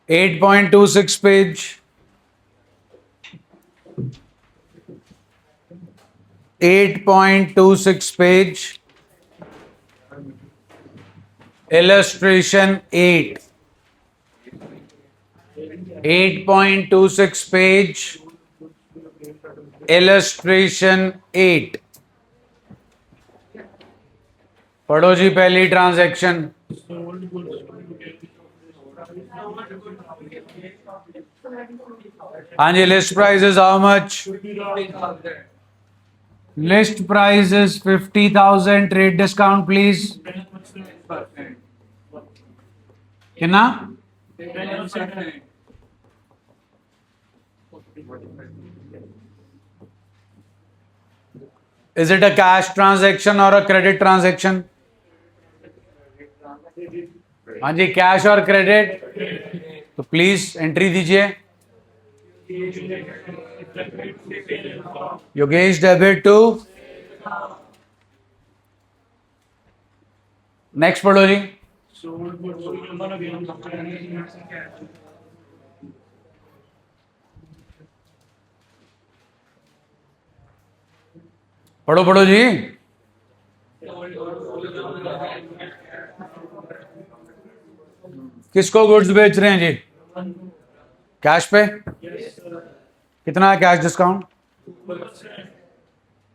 8.26 page, 8.26 page, illustration 8, 8.26 page, illustration 8। पढ़ो जी पहली ट्रांजैक्शन। हाँ जी, list price is how much? List price is 50,000। Trade discount please. कितना? Is it a cash transaction और a credit transaction? हाँ जी, कैश और क्रेडिट। तो प्लीज एंट्री दीजिए। Yogesh debit to. नेक्स्ट पढ़ो जी। पढ़ो पढ़ो जी। किसको गुड्स बेच रहे हैं जी? कैश पे? कितना है कैश डिस्काउंट?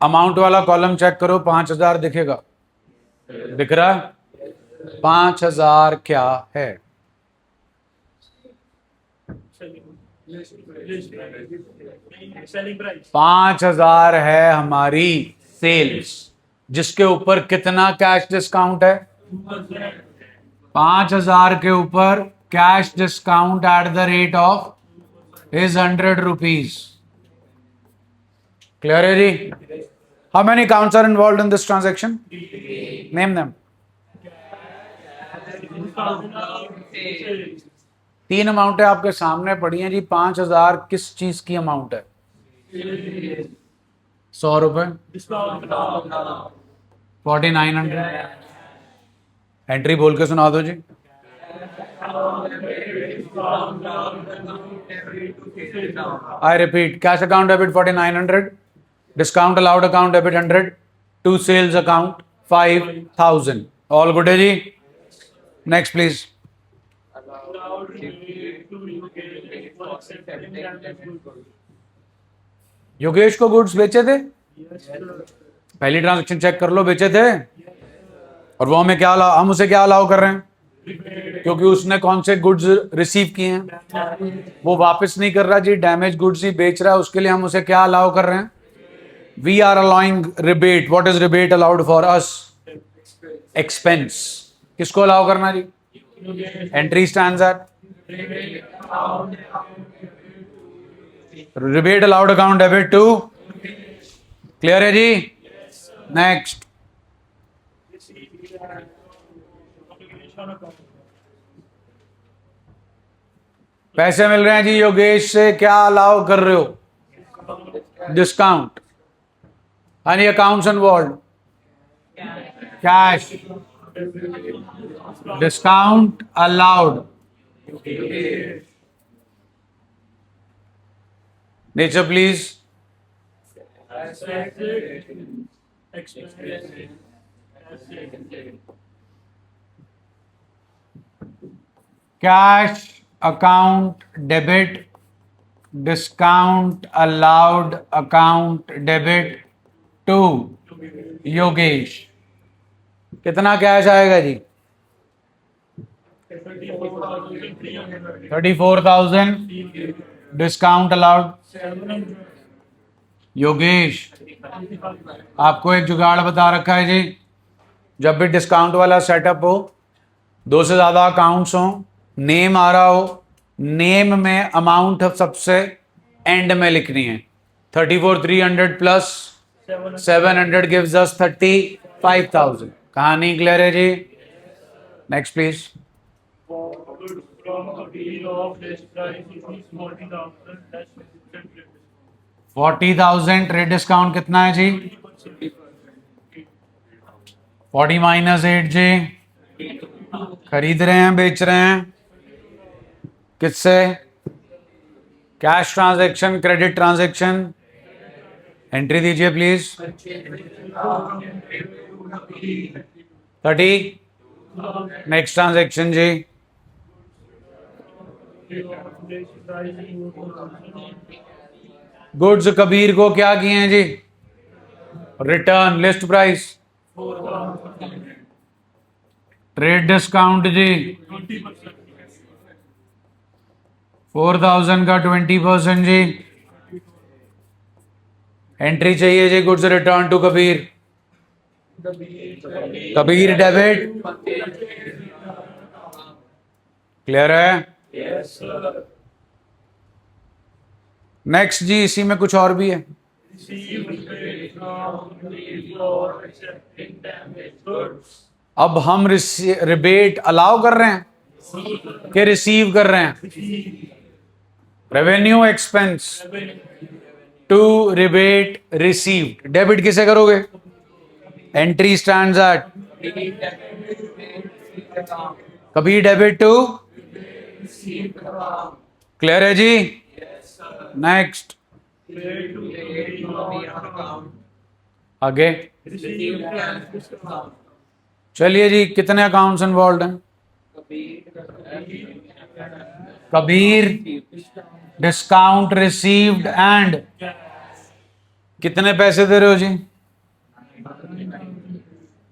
अमाउंट वाला कॉलम चेक करो, 5,000 दिखेगा। दिख रहा है? 5,000 क्या है? प्राइस 5,000 है हमारी सेल्स, जिसके ऊपर कितना कैश डिस्काउंट है? 5,000 के ऊपर cash discount at the rate of is 100 rupees. Clear है जी? How many accounts are involve in this transaction? Name them. 3 amount है आपके सामने पड़ी है जी। 5,000 किस चीज की अमाउंट है? 100 रुपए। 4,900। एंट्री बोल के सुना दो जी। I repeat, cash account debit 4,900, discount allowed account debit 100, to sales account 5,000. All good है जी? Next please. योगेश को गुड्स बेचे थे? पहली ट्रांजैक्शन चेक कर लो, बेचे थे। और वो हमें क्या हम उसे क्या अलाउ कर रहे हैं? क्योंकि उसने कौन से गुड्स रिसीव किए हैं, वो वापस नहीं कर रहा जी, डैमेज गुड्स ही बेच रहा है। उसके लिए हम उसे क्या अलाउ कर रहे हैं? We are allowing rebate. What is rebate allowed for us? Expense. किसको अलाउ करना जी? Entry stands at rebate allowed account debit to. Clear है जी? नेक्स्ट। पैसे मिल रहे हैं जी योगेश से, क्या अलाउ कर रहे हो? डिस्काउंट। हाँ जी, accounts involve. Cash discount allowed. Nature please. Cash account debit, discount allowed account debit to Yogesh. कितना कैश आएगा जी? 34,000। Discount allowed. योगेश, आपको एक जुगाड़ बता रखा है जी। जब भी डिस्काउंट वाला सेटअप हो, 2 से ज्यादा अकाउंट्स हो, नेम आ रहा हो, नेम में अमाउंट सबसे एंड में लिखनी है। 34,300 प्लस 700 गिव्स अस 35,000। कहानी क्लियर है जी? Next please. 40,000 ट्रेड डिस्काउंट कितना है जी? 40 माइनस 8 जी। खरीद रहे हैं, बेच रहे हैं? किससे? Cash transaction, credit transaction, entry दीजिए प्लीज। 30। नेक्स्ट ट्रांजैक्शन जी। गुड्स कबीर को क्या किए हैं जी? Return. List price, trade discount जी 4000 का 20% जी। एंट्री चाहिए जी, goods return to Kabir. Kabir debit. Clear है? नेक्स्ट जी, इसी में कुछ और भी है। अब हम रिबेट अलाउ कर रहे हैं कि रिसीव कर रहे हैं? Revenue expense to rebate received. Debit किसे करोगे? Entry stands at Kabir debit to. Clear है जी? नेक्स्ट आगे चलिए जी। कितने अकाउंट्स इन्वॉल्व हैं? कबीर, डिस्काउंट रिसीव्ड एंड कितने पैसे दे रहे हो जी?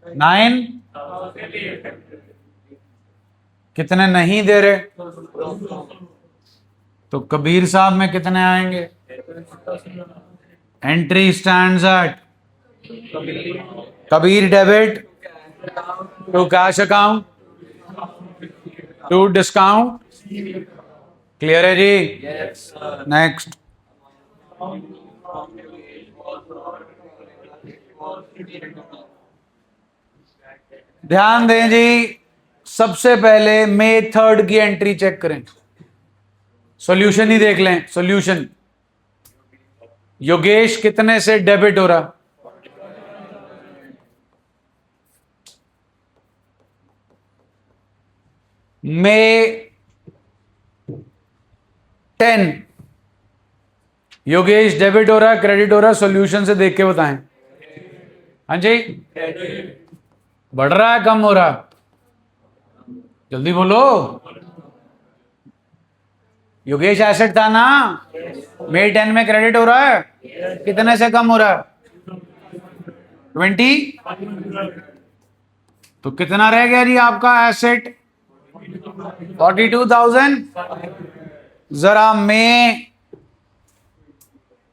9। कितने नहीं दे रहे? तो कबीर साहब में कितने आएंगे? Entry stands at Kabir debit to cash account to discount. Clear है जी? नेक्स्ट ध्यान दें जी, सबसे पहले मई 3 की एंट्री चेक करें। सॉल्यूशन ही देख लें। सॉल्यूशन, योगेश कितने से डेबिट हो रहा? मई 10 योगेश डेबिट हो रहा है, क्रेडिट हो रहा है? सॉल्यूशन से देख के बताएं। हाँ जी, बढ़ रहा है, कम हो रहा है? जल्दी बोलो। योगेश एसेट था ना? मई 10 में क्रेडिट हो रहा है, कितने से कम हो रहा है? 20। तो कितना रह गया जी आपका एसेट? 42,000। जरा मई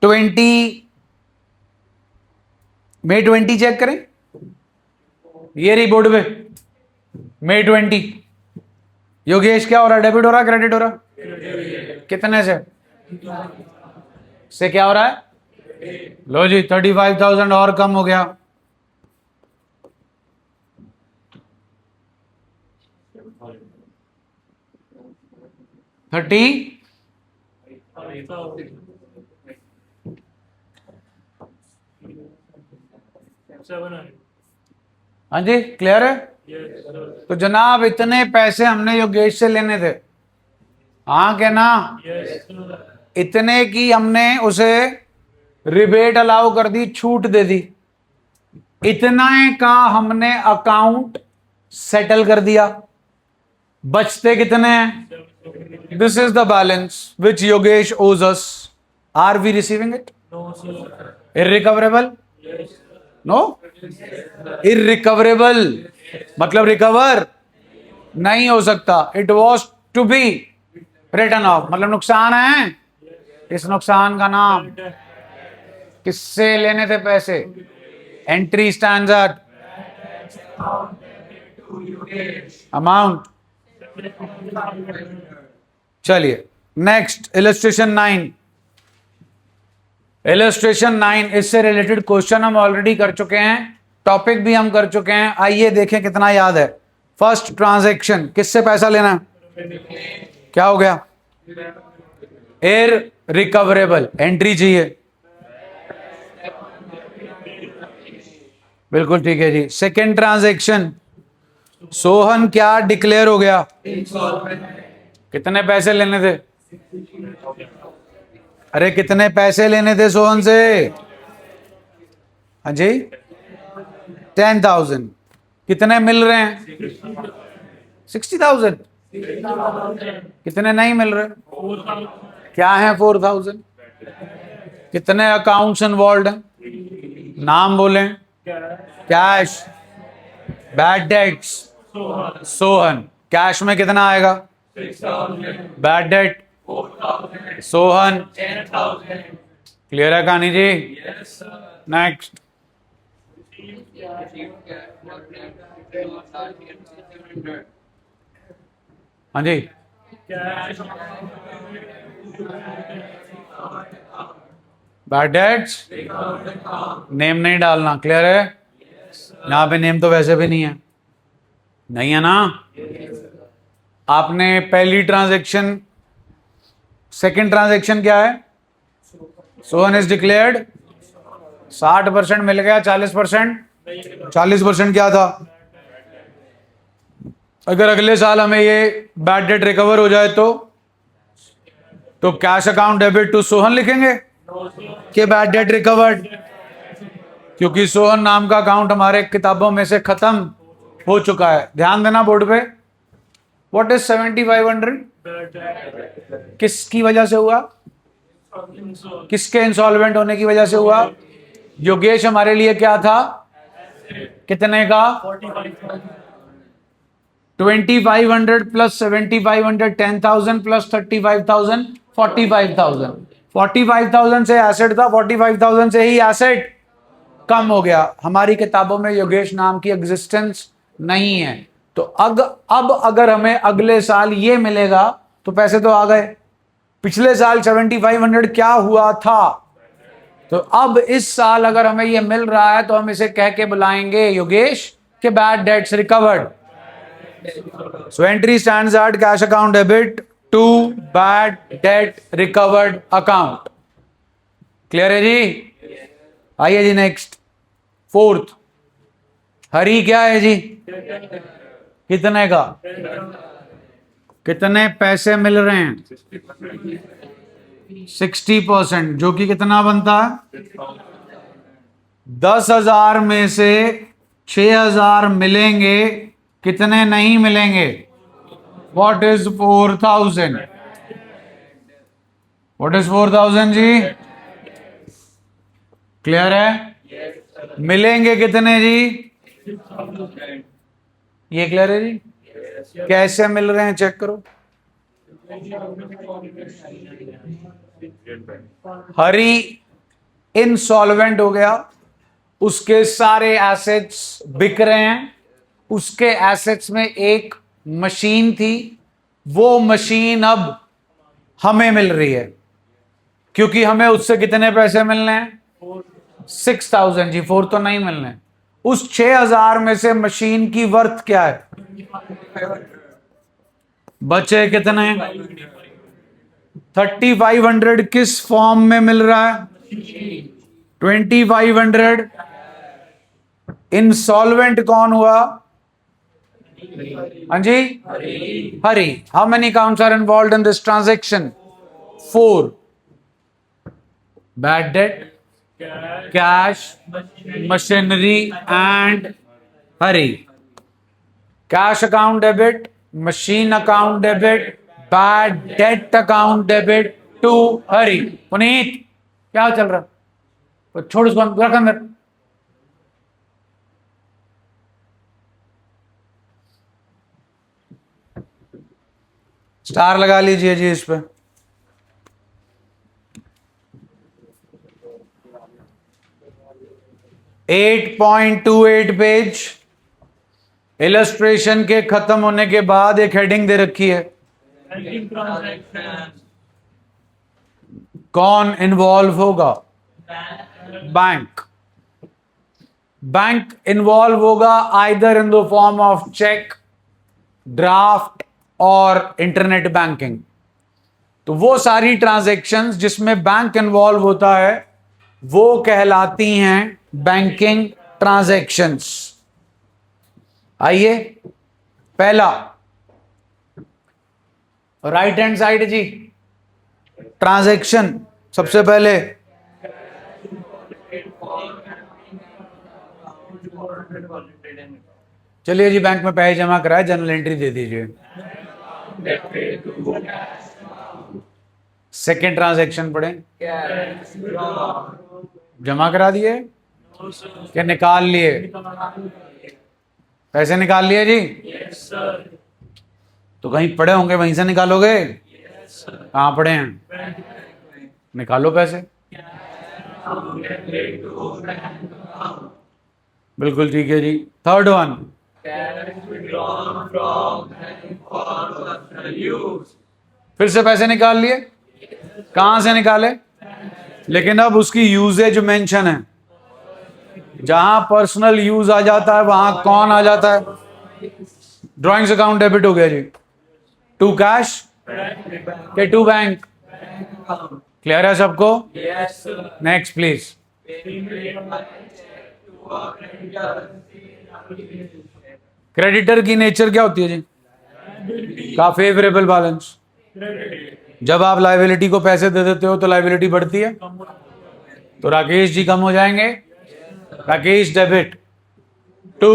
20 चेक करें। ये रही बोर्ड पे मई 20। योगेश क्या हो रहा है? डेबिट हो रहा है, क्रेडिट हो रहा है? कितने से क्या हो रहा है? लो जी 35,000 और कम हो गया। थर्टी। हाँ जी, क्लियर है? तो जनाब इतने पैसे हमने योगेश से लेने थे। हाँ क्या ना? इतने की हमने उसे रिबेट अलाउ कर दी, छूट दे दी। इतना का हमने अकाउंट सेटल कर दिया। बचते कितने हैं? This is the balance which Yogesh owes us. Are we receiving it? Irrecoverable? No. Irrecoverable मतलब रिकवर नहीं हो सकता। It was to be return of मतलब नुकसान है। इस नुकसान का नाम, किससे लेने थे पैसे? Entry stands eight amount. चलिए नेक्स्ट इलस्ट्रेशन 9। इलस्ट्रेशन 9 इससे रिलेटेड क्वेश्चन हम ऑलरेडी कर चुके हैं, टॉपिक भी हम कर चुके हैं। आइए देखें कितना याद है। फर्स्ट ट्रांजैक्शन, किससे पैसा लेना है? क्या हो गया? इररिकवरेबल। एंट्री चाहिए, बिल्कुल ठीक है जी। सेकेंड ट्रांजैक्शन, सोहन क्या डिक्लेयर हो गया? कितने पैसे लेने थे? अरे कितने पैसे लेने थे सोहन से? हाँ जी, 10,000। कितने मिल रहे हैं? 60,000। कितने नहीं मिल रहे? क्या है 4,000? कितने अकाउंट्स इन्वॉल्व हैं? नाम बोलें। Cash, bad debts, Sohan. Cash में कितना आएगा? Bad debt, Sohan. क्लियर है कहानी जी? नेक्स्ट। हाँ जी, बैड डेट्स नेम नहीं डालना। क्लियर है? यहाँ पे नेम तो वैसे भी नहीं है, नहीं है ना? आपने पहली ट्रांजैक्शन, सेकंड ट्रांजैक्शन क्या है? Sohan is declared. 60% मिल गया, 40%। 40% क्या था? अगर अगले साल हमें ये बैड डेट रिकवर हो जाए तो cash account debit to Sohan लिखेंगे कि बैड डेट रिकवर्ड? क्योंकि सोहन नाम का अकाउंट हमारे किताबों में से खत्म हो चुका है। ध्यान देना बोर्ड पे। What is 7500? किसकी वजह से हुआ? किसके इंसॉल्वेंट होने की वजह से हुआ? योगेश हमारे लिए क्या था? कितने का? 2500 प्लस 7500, 10,000 प्लस 35,000, 45,000। 45,000 से एसेट था, 45,000 से ही एसेट कम हो गया। हमारी किताबों में योगेश नाम की एग्जिस्टेंस नहीं है। तो अब अगर हमें अगले साल ये मिलेगा तो पैसे तो आ गए। पिछले साल 7500 क्या हुआ था? तो अब इस साल अगर हमें ये मिल रहा है तो हम इसे कह के बुलाएंगे योगेश के bad debts recovered. So entry stands at cash account debit to bad debt recovered account. Clear है जी? आइए जी नेक्स्ट, फोर्थ। हरी क्या है जी? कितने का? कितने पैसे मिल रहे हैं? 60%, जो कि कितना बनता है? 10,000 में से 6,000 मिलेंगे, कितने नहीं मिलेंगे? What is 4,000? What is 4,000 जी? क्लियर है? मिलेंगे कितने जी? ये क्लियर है जी? कैसे मिल रहे हैं चेक करो। हरी इनसॉल्वेंट हो गया, उसके सारे एसेट्स बिक रहे हैं। उसके एसेट्स में एक मशीन थी, वो मशीन अब हमें मिल रही है, क्योंकि हमें उससे कितने पैसे मिलने हैं? 6,000 जी। 4 तो नहीं मिलने। उस 6,000 में से मशीन की वर्थ क्या है? बचे कितने? 3,500 किस फॉर्म में मिल रहा है? 2,500। इंसॉल्वेंट कौन हुआ? हाँ जी, Hari. How many accounts are involve in this transaction? 4। Bad debt, cash, machinery and Hari. Cash account debit, machine account debit, bad debt account debit to Hari. Puneet क्या चल रहा? तो छोड़ उसको, रख अंदर। स्टार लगा लीजिए जी इस पे। .28 पेज, इलस्ट्रेशन के खत्म होने के बाद एक हेडिंग दे रखी है, कौन इन्वॉल्व होगा? बैंक। बैंक इन्वॉल्व होगा either in the form of cheque, draft और इंटरनेट बैंकिंग। तो वो सारी ट्रांजैक्शंस जिसमें बैंक इन्वॉल्व होता है वो कहलाती हैं बैंकिंग ट्रांजैक्शंस। आइए, पहला राइट हैंड साइड जी, ट्रांजैक्शन सबसे पहले चलिए जी, बैंक में पैसे जमा कराए, जनरल एंट्री दे दीजिए। सेकेंड ट्रांजैक्शन पढ़े, जमा करा दिए क्या निकाल लिए? पैसे निकाल लिए जी? तो कहीं पड़े होंगे, वहीं से निकालोगे? कहाँ पड़े हैं? निकालो पैसे। बिल्कुल ठीक है जी। थर्ड वन, फिर से पैसे निकाल लिए। कहां से निकाले? लेकिन अब उसकी यूजेज मेंशन है, जहां पर्सनल यूज आ जाता है वहां कौन आ जाता है? ड्रॉइंग्स अकाउंट डेबिट हो गया जी। टू कैश के टू बैंक, क्लियर है सबको? Next please. क्रेडिटर की नेचर क्या होती है जी? का फेवरेबल बैलेंस। जब आप लायबिलिटी को पैसे दे देते हो तो लायबिलिटी बढ़ती है, तो राकेश जी कम हो जाएंगे। Rakesh debit to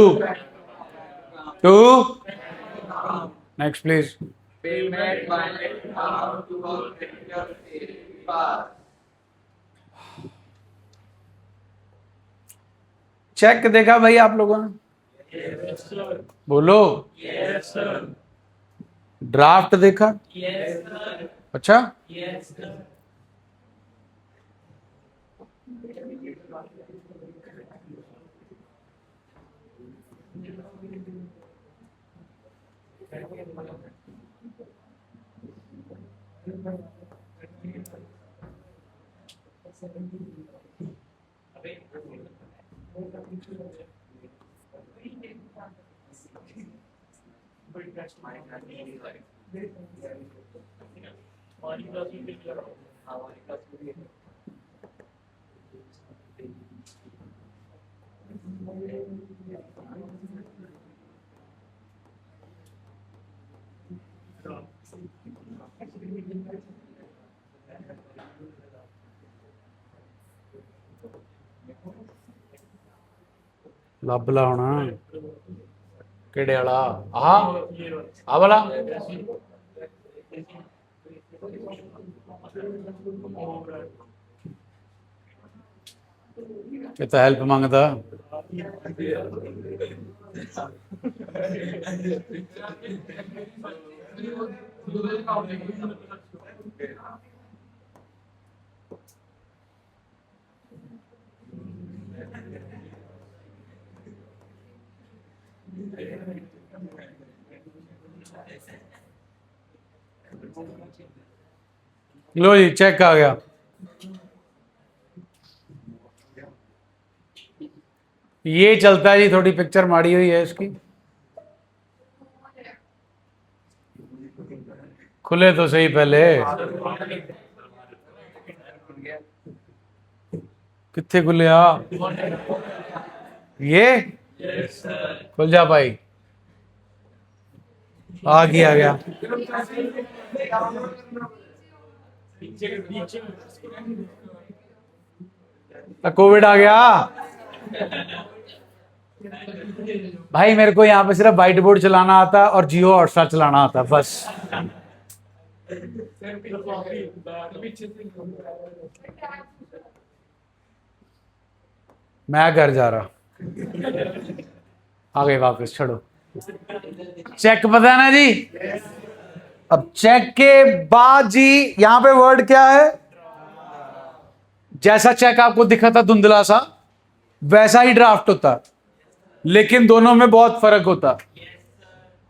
next please. Cheque देखा भाई आप लोगों ने? बोलो। ड्राफ्ट देखा? अच्छा, ਲੱਭ ਲਾ ਹੁਣ ਕਿਹੜੇ ਵਾਲਾ? ਆਹ ਵਾਲਾ? ਇਹ ਤਾਂ ਹੈਲਪ ਮੰਗਦਾ। लो जी, चेक आ गया। ये चलता है जी, थोड़ी पिक्चर माड़ी हुई है इसकी। खुले तो सही पहले। कितने खुले? ये खुल जा भाई। आ गया। कोविड आ गया भाई। मेरे को यहाँ पे सिर्फ व्हाइट बोर्ड चलाना आता और जियो हॉटस्टार चलाना आता बस। मैं घर जा रहा, आ गए वापस, छोड़ो। चेक पता है ना जी? अब चेक के बाद जी यहां पे वर्ड क्या है? जैसा चेक आपको दिखा था धुंधला सा, वैसा ही ड्राफ्ट होता, लेकिन दोनों में बहुत फर्क होता।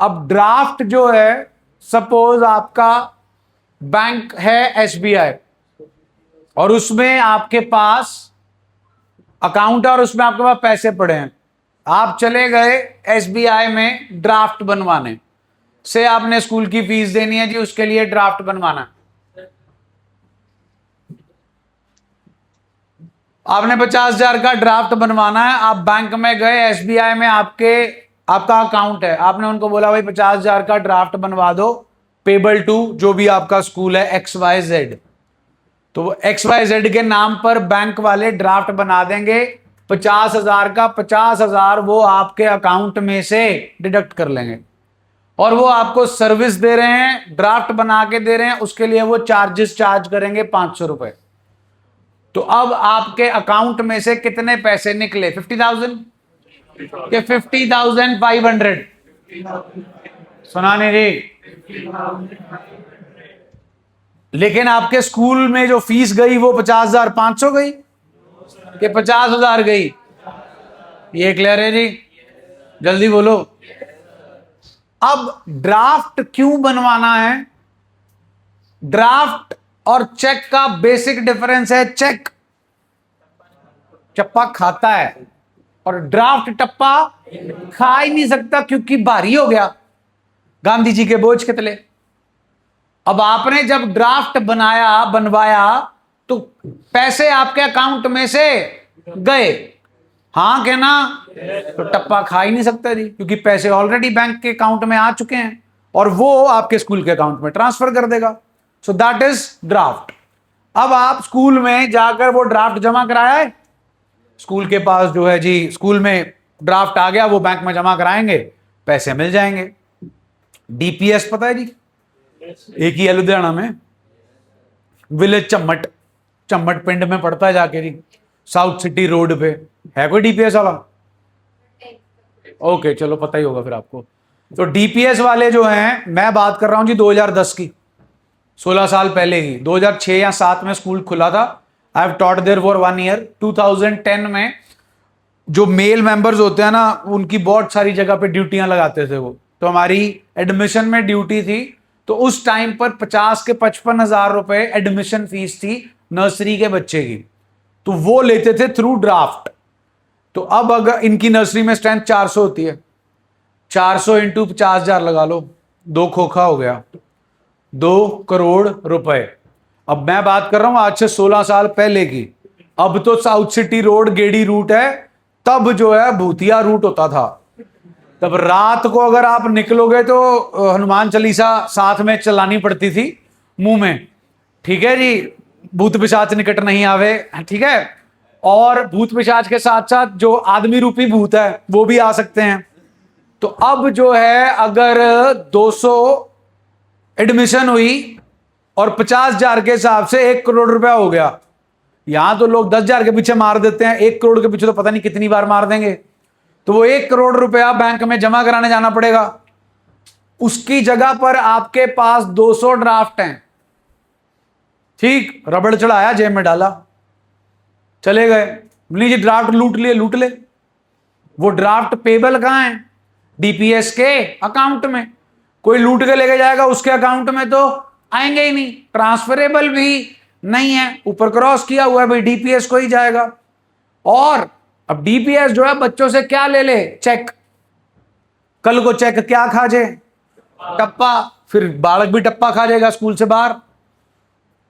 अब ड्राफ्ट जो है, सपोज आपका बैंक है एसबीआई और उसमें आपके पास अकाउंट है और उसमें आपके पास पैसे पड़े हैं। आप चले गए एसबीआई में ड्राफ्ट बनवाने से, आपने स्कूल की फीस देनी है जी, उसके लिए ड्राफ्ट बनवाना। आपने 50,000 का ड्राफ्ट बनवाना है। आप बैंक में गए, एसबीआई में आपका अकाउंट है, आपने उनको बोला भाई 50,000 का ड्राफ्ट बनवा दो, पेबल टू जो भी आपका स्कूल है XYZ, तो वो XYZ के नाम पर बैंक वाले ड्राफ्ट बना देंगे 50,000 का, 50,000 वो आपके अकाउंट में से डिडक्ट कर लेंगे, और वो आपको सर्विस दे रहे हैं, ड्राफ्ट बना के दे रहे हैं, उसके लिए वो चार्जेस चार्ज करेंगे 500 रुपए। तो अब आपके अकाउंट में से कितने पैसे निकले? 50,000 के 50,500? सुना नहीं जी? लेकिन आपके स्कूल में जो फीस गई वो 50,500 गई कि 50,000 गई? ये क्लियर है जी? जल्दी बोलो। अब ड्राफ्ट क्यों बनवाना है? ड्राफ्ट और चेक का बेसिक डिफरेंस है, चेक टप्पा खाता है और ड्राफ्ट टप्पा खा ही नहीं सकता क्योंकि भारी हो गया गांधी जी के बोझ के तले। अब आपने जब ड्राफ्ट बनवाया तो पैसे आपके अकाउंट में से गए, हाँ क्या ना? तो टप्पा खा ही नहीं सकता जी, क्योंकि पैसे ऑलरेडी बैंक के अकाउंट में आ चुके हैं और वो आपके स्कूल के अकाउंट में ट्रांसफर कर देगा। So that is draft. अब आप स्कूल में जाकर वो ड्राफ्ट जमा कराया है, स्कूल के पास जो है जी, स्कूल में ड्राफ्ट आ गया, वो बैंक में जमा कराएंगे, पैसे मिल जाएंगे। डीपीएस पता है जी? एक ही है लुधियाना में, विलेज चम्मट, चम्मट पिंड में पड़ता है जाके जी, साउथ सिटी रोड पे। है कोई डीपीएस वाला? ओके चलो, पता ही होगा फिर आपको। तो डीपीएस वाले जो हैं, मैं बात कर रहा हूं जी 2010 की, 16 साल पहले की, 2006 या 7 में स्कूल खुला था। I have taught there for 1 year. 2010 में जो मेल मेंबर्स होते हैं ना, उनकी बहुत सारी जगह पे ड्यूटियां लगाते थे वो, तो हमारी एडमिशन में ड्यूटी थी, तो उस टाइम पर 50 के 55,000 रुपए एडमिशन फीस थी नर्सरी के बच्चे की, तो वो लेते थे थ्रू ड्राफ्ट। तो अब अगर इनकी नर्सरी में स्ट्रेंथ 400 होती है, 400 इंटू 50,000 लगा लो, 2 खोखा हो गया, 2 करोड़ रुपए। अब मैं बात कर रहा हूं आज से 16 साल पहले की। अब तो साउथ सिटी रोड गेड़ी रूट है, तब जो है भूतिया रूट होता था। तब रात को अगर आप निकलोगे तो हनुमान चालीसा साथ में चलानी पड़ती थी मुंह में, ठीक है जी, भूत पिशाच निकट नहीं आवे, ठीक है। और भूत पिशाच के साथ साथ जो आदमी रूपी भूत है वो भी आ सकते हैं। तो अब जो है, अगर 200 एडमिशन हुई और 50,000 के हिसाब से 1 करोड़ रुपया हो गया। यहां तो लोग 10,000 के पीछे मार देते हैं, 1 करोड़ के पीछे तो पता नहीं कितनी बार मार देंगे। तो वो 1 करोड़ रुपया बैंक में जमा कराने जाना पड़ेगा, उसकी जगह पर आपके पास 200 ड्राफ्ट हैं, ठीक, रबड़ चढ़ाया, जेब में डाला, चले गए, लीजिए ड्राफ्ट लूट लिए, लूट ले। वो ड्राफ्ट पेबल कहां है? डीपीएस के अकाउंट में। कोई लूट के लेके जाएगा, उसके अकाउंट में तो आएंगे ही नहीं, ट्रांसफरेबल भी नहीं है, ऊपर क्रॉस किया हुआ है भाई, डीपीएस को ही जाएगा। और अब डीपीएस जो है बच्चों से क्या ले ले? चेक। कल को चेक क्या खा जाए? टप्पा। फिर बालक भी टप्पा खा जाएगा स्कूल से बाहर,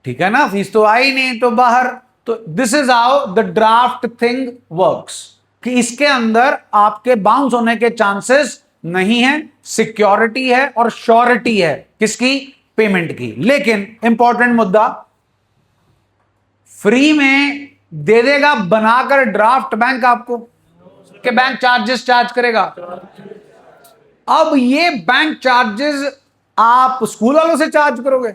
ठीक है ना, फीस तो आई नहीं तो बाहर। तो this is how the draft thing works, कि इसके अंदर आपके बाउंस होने के चांसेस नहीं है, सिक्योरिटी है और श्योरिटी है, किसकी? पेमेंट की। लेकिन इंपॉर्टेंट मुद्दा, फ्री में दे देगा बनाकर ड्राफ्ट बैंक आपको, कि बैंक चार्जेस चार्ज करेगा? अब ये बैंक चार्जेस आप स्कूल वालों से चार्ज करोगे?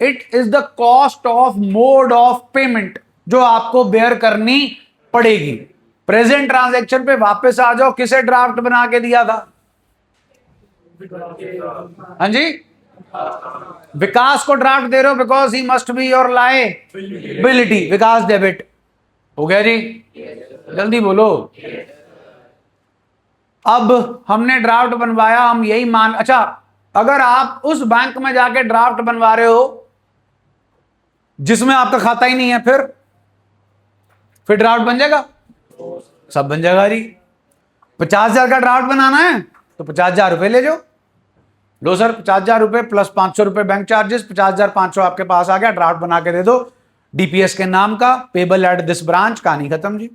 It is the cost of mode of payment जो आपको बेयर करनी पड़ेगी। प्रेजेंट ट्रांजैक्शन पे वापस आ जाओ, किसे ड्राफ्ट बना के दिया था? हाँ जी, विकास को ड्राफ्ट दे रहे हो, because he must be your liability. Vikas debit हो गया जी, जल्दी बोलो। अब हमने ड्राफ्ट बनवाया, हम यही मान, अच्छा अगर आप उस बैंक में जाके ड्राफ्ट बनवा रहे हो जिसमें आपका खाता ही नहीं है, फिर ड्राफ्ट बन जाएगा? सब बन जाएगा जी। 50,000 का ड्राफ्ट बनाना है तो 50,000 रुपए ले जाओ, लो सर 50,000 रुपए प्लस 500 रुपए बैंक चार्जेस, 50,500 आपके पास आ गया, ड्राफ्ट बना के दे दो डीपीएस के नाम का, पेबल एट दिस ब्रांच, कहानी खत्म जी।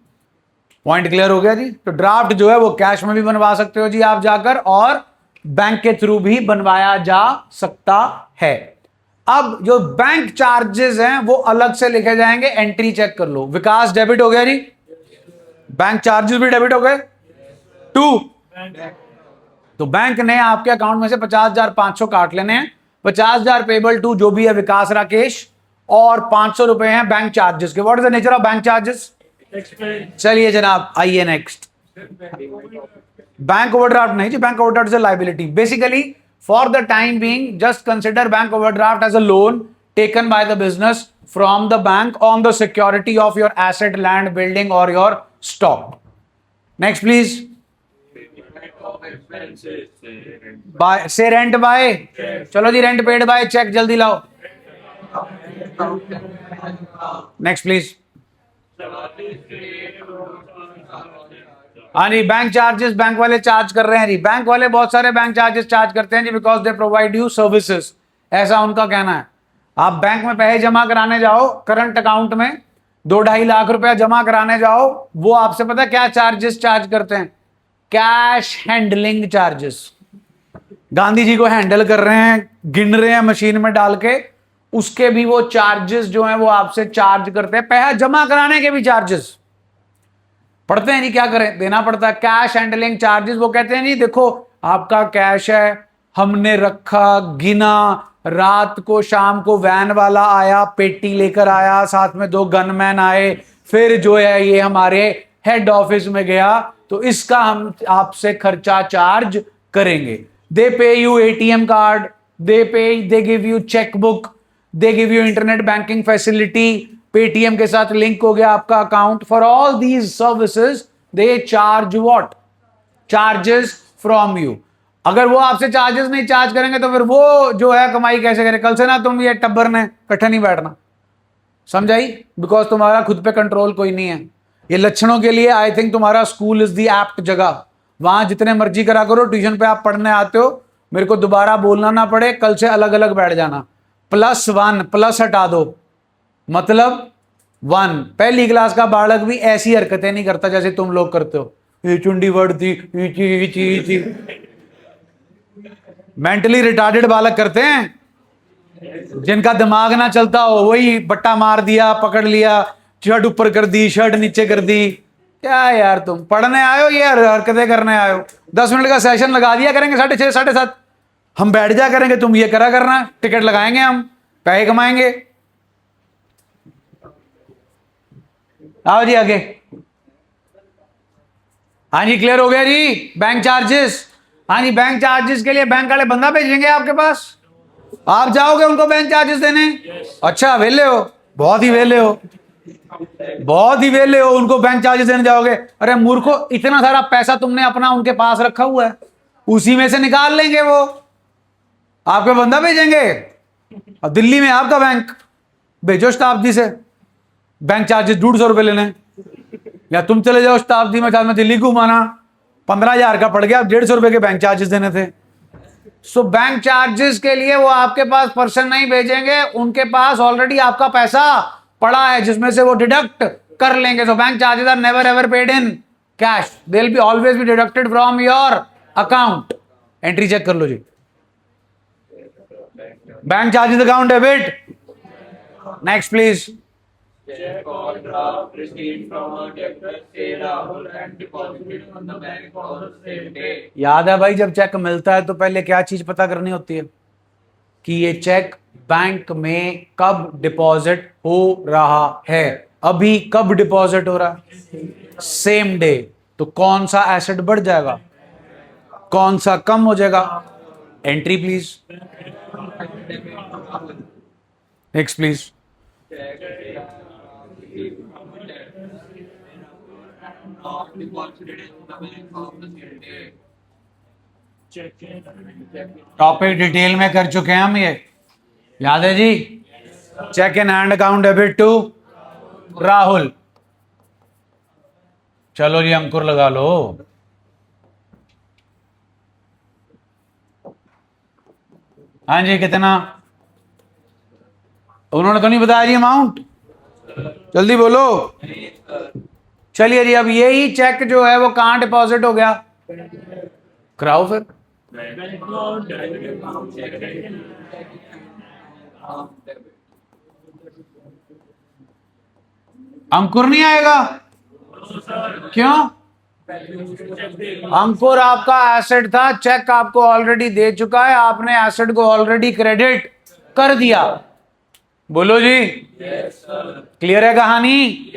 पॉइंट क्लियर हो गया जी। तो ड्राफ्ट जो है वो कैश में भी बनवा सकते हो जी आप जाकर, और बैंक के थ्रू भी बनवाया जा सकता है। अब जो बैंक चार्जेस हैं वो अलग से लिखे जाएंगे, एंट्री चेक कर लो। विकास डेबिट हो गया जी, बैंक चार्जेस भी डेबिट हो गए टू। तो बैंक ने आपके अकाउंट में से 50,500 काट लेने हैं। 50,000 पेबल टू जो भी है विकास राकेश, और 500 रुपए हैं बैंक चार्जेस के। What is the nature of bank charges? चलिए जनाब आइए नेक्स्ट। बैंक ओवरड्राफ्ट नहीं जी, bank overdraft is a liability. Basically for the time being just consider bank overdraft as a loan taken by the business from the bank on the security of your asset, land, building और your stock. Next please. By से rent by, चलो जी rent paid by cheque, जल्दी लाओ। Next please. हाँ जी, bank charges bank वाले charge कर रहे हैं जी। बैंक वाले बहुत सारे बैंक चार्जेस चार्ज करते हैं जी, because they provide you services, ऐसा उनका कहना है। आप बैंक में पैसे जमा कराने जाओ, करंट अकाउंट में 2-2.5 लाख रुपया जमा कराने जाओ, वो आपसे पता क्या चार्जेस चार्ज करते हैं? Cash handling charges. Gandhi ji को हैंडल कर रहे हैं, गिन रहे हैं मशीन में डाल के, उसके भी वो चार्जेस जो हैं वो आपसे चार्ज करते हैं। पैसा जमा कराने के भी चार्जेस पड़ते हैं जी, क्या करें, देना पड़ता है। कैश हैंडलिंग चार्जेस, वो कहते हैं जी देखो आपका कैश है, हमने रखा, गिना, रात को शाम को वैन वाला आया, पेटी लेकर आया, साथ में 2 गनमैन आए, फिर जो है ये हमारे हेड ऑफिस में गया, तो इसका हम आपसे खर्चा चार्ज करेंगे। दे पे you ATM card, they give you cheque book, they give you internet banking facility, Paytm के साथ लिंक हो गया आपका account. For all these services they charge what? Charges from you. अगर वो आपसे चार्जेस नहीं चार्ज करेंगे तो फिर वो जो है कमाई कैसे करे? कल से ना तुम ये टब्बर ने इकट्ठे नहीं बैठना, समझाई? बिकॉज तुम्हारा खुद पे कंट्रोल कोई नहीं है। ये लक्षणों के लिए आई थिंक तुम्हारा स्कूल इज द एप्ट जगह। वहां जितने मर्जी करा करो, ट्यूशन पे आप पढ़ने आते हो, मेरे को दोबारा बोलना ना पड़े, कल से अलग अलग बैठ जाना। +1 प्लस हटा दो, मतलब 1। पहली क्लास का बालक भी ऐसी हरकतें नहीं करता जैसे तुम लोग करते हो। ये चुंडी बढ़ती, मेंटली रिटार्डेड बालक करते हैं, जिनका दिमाग ना चलता हो, वही बट्टा मार दिया, पकड़ लिया, शर्ट ऊपर कर दी, शर्ट नीचे कर दी। क्या यार तुम पढ़ने आयो, ये हरकतें करने आयो? 10 मिनट का सेशन लगा दिया करेंगे 6:30 7:30, हम बैठ जा करेंगे, तुम ये करा करना, टिकट लगाएंगे, हम पैसे कमाएंगे। आओ जी आगे। हाँ जी क्लियर हो गया जी। बैंक चार्जेस, हाँ जी बैंक चार्जेस के लिए बैंक वाले बंदा भेजेंगे आपके पास, आप जाओगे उनको बैंक चार्जेस देने। अच्छा वेले हो, बहुत ही वेले हो, बहुत ही वेले हो, उनको बैंक चार्जेस देने जाओगे? अरे मूर्खो, इतना सारा पैसा तुमने अपना उनके पास रखा हुआ है, उसी में से निकाल लेंगे वो, आपके बंदा भेजेंगे। और दिल्ली में आपका बैंक, भेजो शताब्दी से बैंक चार्जेस 150 रुपए लेने, या तुम चले जाओ शताब्दी में, साथ में दिल्ली घुमाना, 15,000 का पड़ गया, अब 150 रुपए के बैंक चार्जेस देने थे। सो बैंक चार्जेस के लिए वो आपके पास पर्सन नहीं भेजेंगे, उनके पास ऑलरेडी आपका पैसा पड़ा है जिसमें से वो डिडक्ट कर लेंगे। So bank charges are never ever paid in cash, they will be always be deducted from your account. Entry check कर लो जी। Bank charges account debit. Next please. Check or draft received from a debtor, say Rahul, and deposited on the bank on the same day. याद है भाई, जब check मिलता है तो पहले क्या चीज पता करनी होती है कि ये चेक बैंक में कब डिपॉजिट हो रहा है। अभी कब डिपॉजिट हो रहा है? Same day. तो कौन सा एसेट बढ़ जाएगा, कौन सा कम हो जाएगा? Entry please. Next please. Topic detail में कर चुके हैं हम, ये याद है जी। Cheque in hand account debit to Rahul. चलो जी अंकुर लगा लो। हाँ जी कितना? उन्होंने तो नहीं बताया जी अमाउंट, जल्दी बोलो। चलिए जी, अब यही चेक जो है वो कहां डिपॉजिट हो गया? कराओ फिर। अंकुर नहीं आएगा? क्यों? अंकुर आपका एसेट था, चेक आपको ऑलरेडी दे चुका है, आपने एसेट को ऑलरेडी क्रेडिट कर दिया। बोलो जी। क्लियर है कहानी?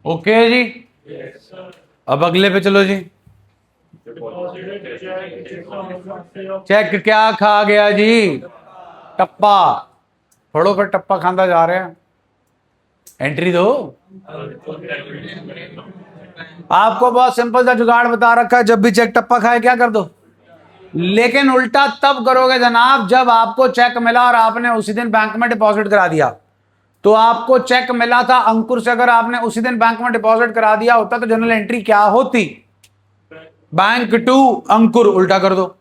ओके जी। अब अगले पे चलो जी। चेक क्या खा गया जी? टप्पा। फड़ो पर टप्पा खांदा जा रहे हैं। एंट्री दो। आपको बहुत सिंपल सा जुगाड़ बता रखा है, जब भी चेक टप्पा खाए क्या कर दो। लेकिन उल्टा तब करोगे जनाब जब आपको चेक मिला और आपने उसी दिन बैंक में डिपॉजिट करा दिया। तो आपको चेक मिला था अंकुर से, अगर आपने उसी दिन बैंक में डिपॉजिट करा दिया होता तो जनरल एंट्री क्या होती? बैंक टू अंकुर। उल्टा कर दो।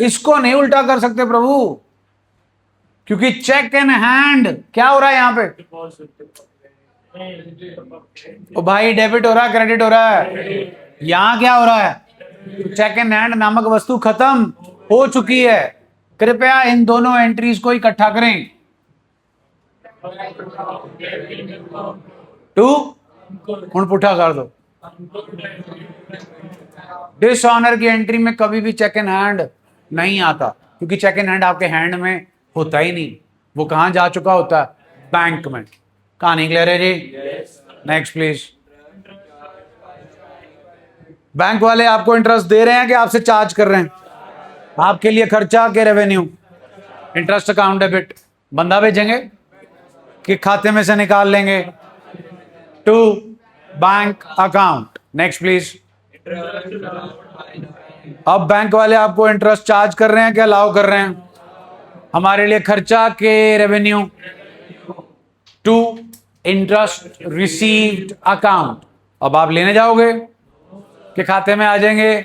इसको नहीं उल्टा कर सकते प्रभु, क्योंकि चेक इन हैंड क्या हो रहा है यहां पे? ओ भाई डेबिट हो रहा है क्रेडिट हो रहा है? यहां क्या हो रहा है? चेक इन हैंड नामक वस्तु खत्म हो चुकी है। कृपया इन दोनों एंट्रीज को इकट्ठा करें। टू हुण पुठा कर दो। डिसऑनर की एंट्री में कभी भी चेक इन हैंड नहीं आता, क्योंकि चेक इन हैंड आपके हैंड में होता ही नहीं। वो कहां जा चुका होता है? बैंक में। कहानी क्लियर है जी? Next please. बैंक वाले आपको इंटरेस्ट दे रहे हैं कि आपसे चार्ज कर रहे हैं? आपके लिए खर्चा के रेवेन्यू? Interest account debit. बंदा भेजेंगे कि खाते में से निकाल लेंगे? To bank account. Next please. अब बैंक वाले आपको इंटरेस्ट चार्ज कर रहे हैं क्या अलाउ कर रहे हैं? हमारे लिए खर्चा के revenue. To interest received account. अब आप लेने जाओगे कि खाते में आ जाएंगे?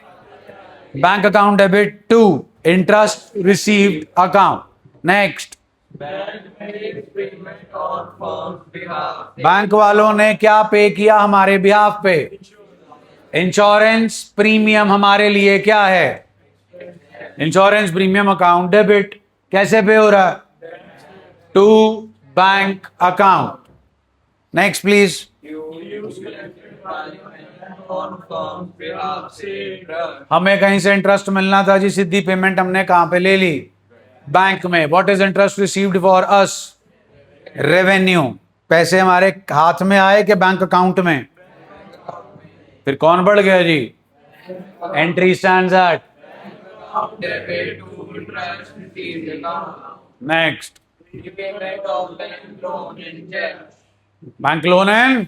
Bank account debit to interest received account. Next. Bank वालों ने क्या पे किया हमारे बिहाफ पे? इंश्योरेंस प्रीमियम हमारे लिए क्या है? Insurance premium account debit. कैसे पे हो रहा है? To bank account. Next please. हमें कहीं से इंटरेस्ट मिलना था जी, सीधी पेमेंट हमने कहां पे ले ली? बैंक में। What is interest received for us? Revenue. पैसे हमारे हाथ में आए कि बैंक अकाउंट में? फिर कौन बढ़ गया जी? Entry stands at. Next. Bank loan and,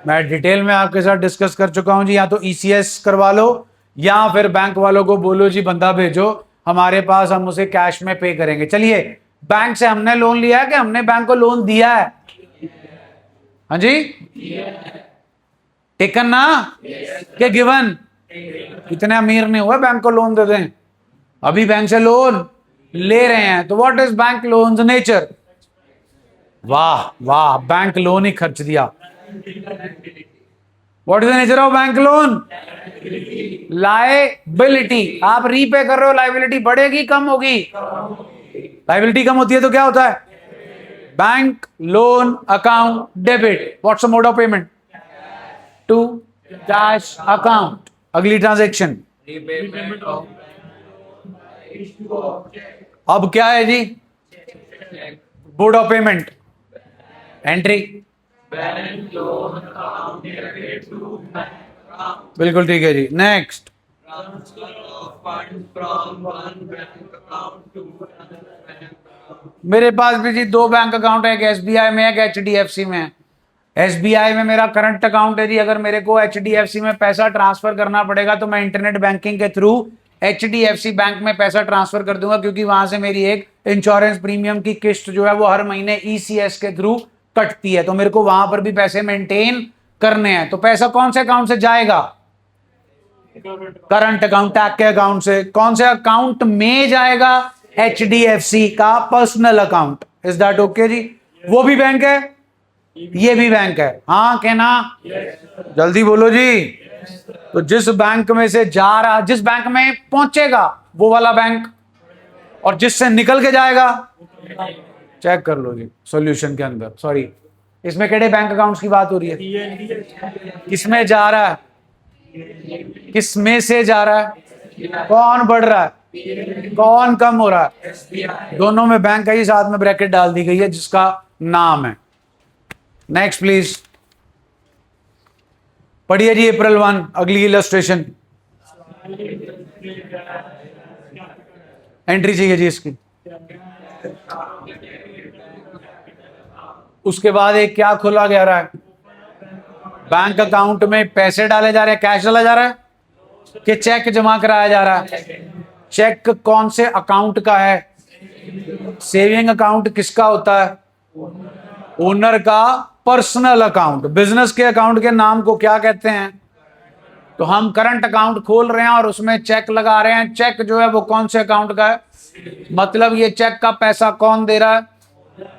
मैं डिटेल में आपके साथ डिस्कस कर चुका हूं जी। या तो ईसीएस करवा लो या फिर बैंक वालों को बोलो जी बंदा भेजो हमारे पास, हम उसे कैश में पे करेंगे। चलिए, बैंक से हमने लोन लिया है कि हमने बैंक को लोन दिया है? हाँ जी, टेकन ना के गिवन? इतने अमीर नहीं हुआ बैंक को लोन दे दें, अभी बैंक से लोन ले रहे हैं। तो what is bank loans nature? वाह वाह, बैंक लोन ही खर्च दिया। What is the nature of bank loan? Liability. आप रीपे कर रहे हो, लायबिलिटी बढ़ेगी कम होगी? लायबिलिटी कम होती है तो क्या होता है? Bank loan account debit. What's the mode of payment? To cash account. अगली ट्रांजेक्शन। अब क्या है जी? Mode of payment. एंट्री। बिल्कुल ठीक है जी। नेक्स्ट। मेरे पास भी जी दो बैंक अकाउंट है, एक एसबीआई में, एक एचडीएफसी में। एसबीआई में मेरा करंट अकाउंट है जी, अगर मेरे को एचडीएफसी में पैसा ट्रांसफर करना पड़ेगा तो मैं इंटरनेट बैंकिंग के थ्रू एचडीएफसी बैंक में पैसा ट्रांसफर कर दूंगा, क्योंकि वहां से मेरी एक इंश्योरेंस प्रीमियम की किस्त जो है वो हर महीने ईसीएस के थ्रू कटती है, तो मेरे को वहां पर भी पैसे मेंटेन करने हैं। तो पैसा कौन से अकाउंट से जाएगा? करंट अकाउंट, टैग के अकाउंट से। कौन से अकाउंट में जाएगा? एचडीएफसी का personal account. Is that okay जी? वो भी बैंक है, ये भी बैंक है, हाँ कहना, जल्दी बोलो जी। तो जिस बैंक में से जा रहा, जिस बैंक में पहुंचेगा वो वाला बैंक, और जिससे निकल के जाएगा, चेक कर लो जी सॉल्यूशन के अंदर। सॉरी, इसमें केड़े बैंक अकाउंट्स की बात हो रही है? किसमें जा रहा है, किसमें से जा रहा है, कौन बढ़ रहा है, कौन कम हो रहा है, दोनों में बैंक का ही साथ में ब्रैकेट डाल दी गई है जिसका नाम है। नेक्स्ट प्लीज पढ़िए जी April 1 अगली इलस्ट्रेशन। एंट्री चाहिए जी इसकी। उसके बाद एक क्या खोला गया रहा है, बैंक अकाउंट में पैसे डाले जा रहे हैं, कैश डाला जा रहा है कि चेक जमा कराया जा रहा है। चेक कौन से अकाउंट का है, सेविंग अकाउंट किसका होता है, ओनर का पर्सनल अकाउंट। बिजनेस के अकाउंट के नाम को क्या कहते हैं? तो हम करंट अकाउंट खोल रहे हैं और उसमें चेक लगा रहे हैं। चेक जो है वो कौन से अकाउंट का है, मतलब ये चेक का पैसा कौन दे रहा है,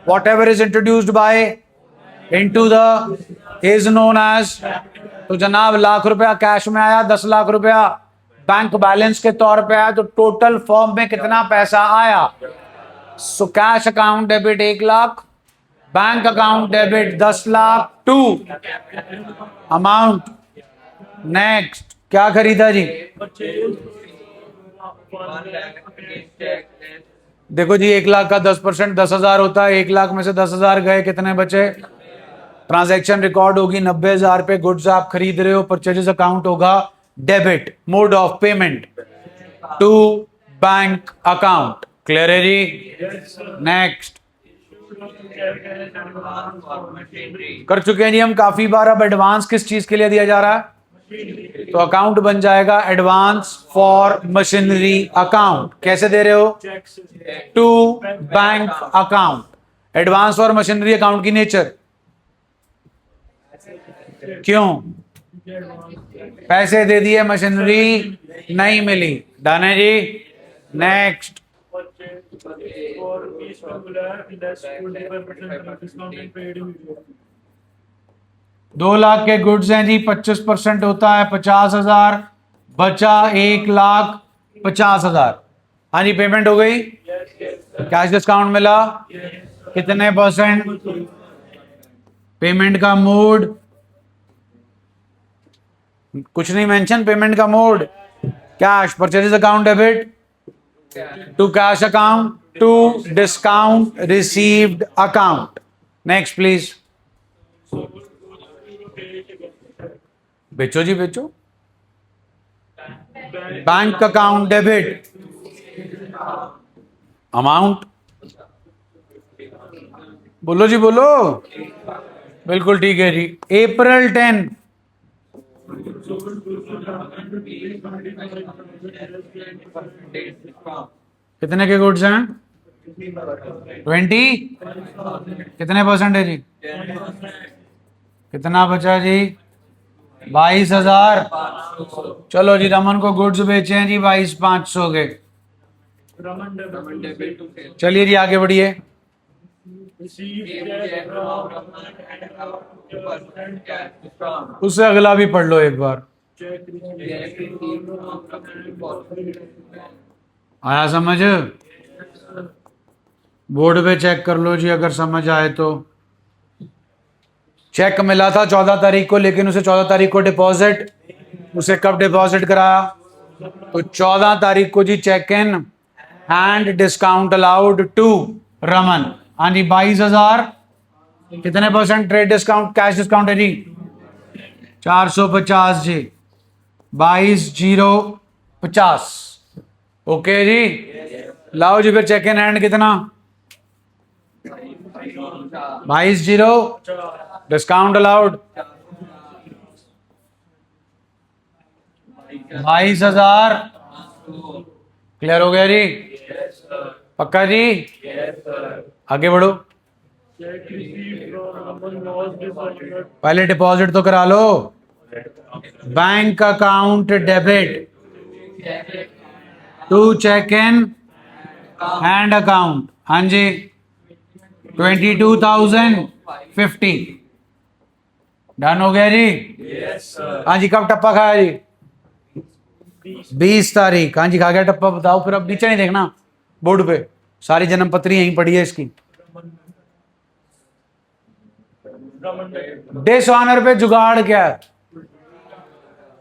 whatever is introduced by into the is known as. तो जनाब लाख रुपया कैश में आया, 10 लाख रुपया बैंक बैलेंस के तौर पे आया, तो टोटल फॉर्म में कितना पैसा आया? So cash account debit 1 lakh, bank account debit 10 lakh to amount. Next क्या खरीदा जी? देखो जी 1 लाख का 10% 10,000 होता है, 1 लाख में से 10,000 गए, कितने बचे? ट्रांजैक्शन रिकॉर्ड होगी 90,000 पे, गुड्स आप खरीद रहे हो, परचेजेस अकाउंट होगा debit, mode of payment to bank account. Clear है जी? नेक्स्ट कर चुके हैं जी हम काफी बार। अब एडवांस किस चीज के लिए दिया जा रहा है? तो अकाउंट बन जाएगा एडवांस फॉर मशीनरी अकाउंट। कैसे दे रहे हो? To bank account. Advance for machinery account की नेचर क्यों? पैसे दे दिए, मशीनरी नहीं मिली। डन है जी? नेक्स्ट 2 लाख के गुड्स हैं जी, 25% होता है 50,000, बचा 1,50,000। हाँ जी पेमेंट हो गई, कैश डिस्काउंट मिला, कितने परसेंट? पेमेंट का मोड कुछ नहीं मेंशन, पेमेंट का mode cash, purchases account debit to cash account to discount received account. Next please. बेचो जी बेचो। बैंक अकाउंट डेबिट अमाउंट, बोलो जी बोलो। बिल्कुल ठीक है जी। April 10 कितने के गुड्स हैं? 20। कितने परसेंट है जी? कितना बचा जी? 22,000। चलो जी रमन को गुड्स बेचे हैं जी 22,500 के। चलिए जी आगे बढ़िए। उससे अगला भी पढ़ लो एक बार। आया समझ? बोर्ड पे चेक कर लो जी अगर समझ आए तो। चेक मिला था 14 तारीख को, लेकिन उसे 14 तारीख को डिपॉजिट, उसे कब डिपॉजिट कराया? तो 14 तारीख को जी cheque in and discount allowed to Raman. हाँ जी 22,000। कितने percent trade discount, cash discount है जी? 450 जी, 22,050। ओके जी, लाओ जी फिर चेक इन हैंड कितना? 22,000 डिस्काउंट अलाउड 22,000। क्लियर हो गया जी? पक्का जी? आगे बढ़ो। पहले डिपॉजिट तो करा लो। Bank account debit to cheque in hand account. हाँ जी 22,050। डन हो गया जी। Yes sir. हाँ जी, कब टप्पा खाया जी? 20 तारीख। हाँ जी, खा गया टप्पा। बताओ फिर, अब नीचे नहीं देखना बोर्ड पे, सारी जन्म पत्री यहीं पड़ी है इसकी। डिसऑनर पे जुगाड़ क्या है?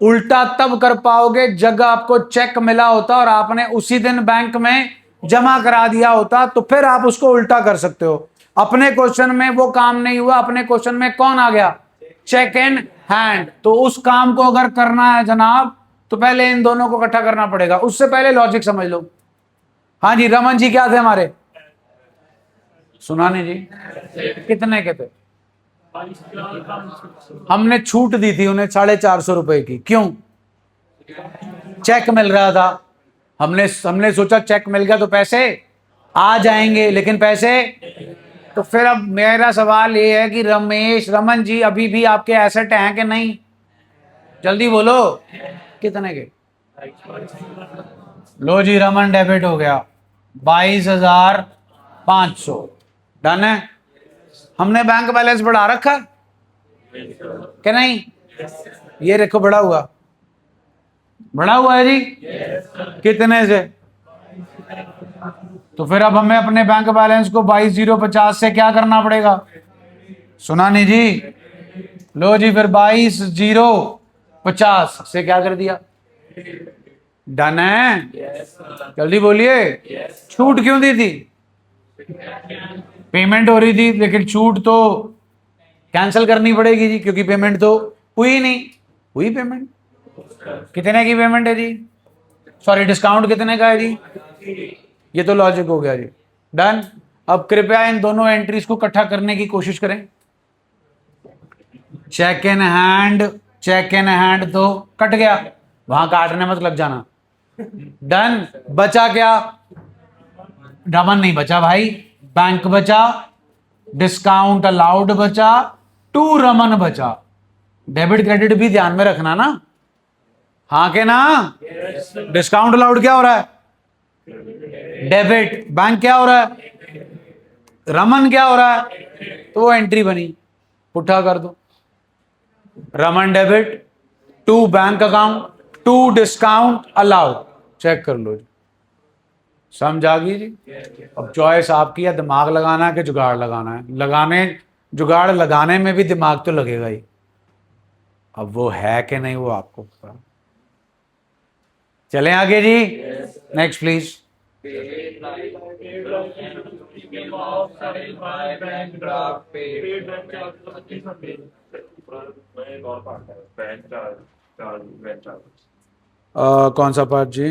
उल्टा तब कर पाओगे जब आपको चेक मिला होता और आपने उसी दिन बैंक में जमा करा दिया होता, तो फिर आप उसको उल्टा कर सकते हो। अपने क्वेश्चन में वो काम नहीं हुआ, अपने क्वेश्चन में कौन आ गया? Cheque in hand. तो उस काम को अगर करना है जनाब, तो पहले इन दोनों को इकट्ठा करना पड़ेगा। उससे पहले लॉजिक समझ लो। हाँ जी, रमन जी क्या थे हमारे? सुना नहीं जी, कितने के थे? हमने छूट दी थी उन्हें 450 रुपए की। क्यों? चेक मिल रहा था। हमने सोचा चेक मिल गया तो पैसे आ जाएंगे, लेकिन पैसे। तो फिर अब मेरा सवाल ये है कि रमन जी, अभी भी आपके एसेट हैं कि नहीं? जल्दी बोलो, कितने के? लो जी, रमन डेबिट हो गया 22,500। डन है। हमने बैंक बैलेंस बढ़ा रखा कि नहीं? ये देखो, बढ़ा हुआ है जी। कितने से? तो फिर अब हमें अपने बैंक बैलेंस को 22,050 से क्या करना पड़ेगा? सुना नहीं जी? लो जी, फिर 22,050 से क्या कर दिया? डन है। जल्दी बोलिए। छूट क्यों दी थी? पेमेंट हो रही थी, लेकिन छूट तो कैंसिल करनी पड़ेगी जी, क्योंकि पेमेंट तो हुई नहीं। हुई पेमेंट? कितने की पेमेंट है जी? सॉरी, डिस्काउंट कितने का है जी? ये तो लॉजिक हो गया जी। डन। अब कृपया इन दोनों एंट्रीज को इकट्ठा करने की कोशिश करें। चेक इन हैंड तो कट गया, वहां काटने मत लग जाना। डन। बचा क्या? रमन नहीं बचा भाई, बैंक बचा, डिस्काउंट अलाउड बचा, 2 रमन बचा। डेबिट क्रेडिट भी ध्यान में रखना ना। हाँ के ना? डिस्काउंट अलाउड क्या हो रहा है? डेबिट। बैंक क्या हो रहा है? रमन क्या हो रहा है? तो वो एंट्री बनी, पुट्ठा कर दो। Raman debit, 2 bank account, 2 discount allowed. Check कर लो जी। समझ आ गई जी? अब चॉइस आपकी है, दिमाग लगाना है कि जुगाड़ लगाना है। जुगाड़ लगाने में भी दिमाग तो लगेगा ही। अब वो है कि नहीं, वो आपको पता। चलें आगे जी। Next please. कौन सा पार्ट जी?